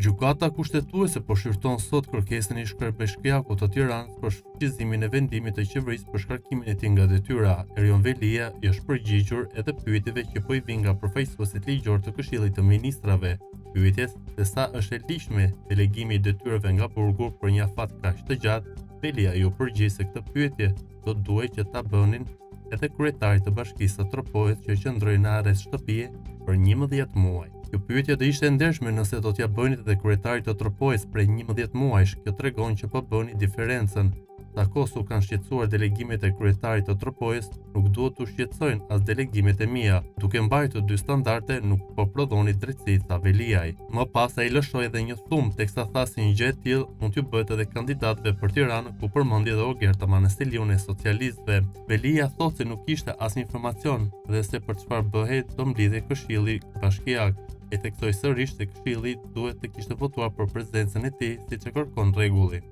Gjykata kushtetuese po shqyrton sot kërkesën e Iskër Beshkiakut të Tiranës për shfrytëzimin e vendimit të qeverisë për shkarkimin e tij nga detyra. Erion Velia i është përgjigjur edhe pyetjeve që po i vijnë nga përfaqësuesit ligjor të Këshillit të Ministrave. Pyetjes se sa është e ligjshme delegimi i detyrave nga burgu për një afat kaq të gjatë, Velia ju përgjigj se këtë pyetje do duhej që ta bënin edhe kryetarit të Bashkisë së Tropojës që qëndroi në arrest shtëpie për 11 muaj. Kjo pyetje do ishte e ndershme nëse do t'ja bënit edhe kryetarit të Tropojës prej 11 muajsh. Kjo tregon që po bëni diferencën. Sa kohë su kanë shqetësuar delegimet e kryetarit të Tropojës, nuk duhet t'u shqetësojnë as delegimet e mia. Duke mbajtur dy standarde, nuk po prodhoni drejtësi, tha Veliaj. Më pas ai lëshoi edhe një thumë, teksa tha se një gjë e tillë mund t'ju bëhet edhe kandidatëve për Tiranë, ku përmendi edhe Ogerta Manastiliun e socialistëve. Velia thotë se nuk kishte asnjë informacion dhe se për çfarë bëhej do mblidhej Këshilli Bashkiak. E theksoi sërish se Këshilli duhet të kishte votuar për prezencën e tij, siç e kërkon rregulli.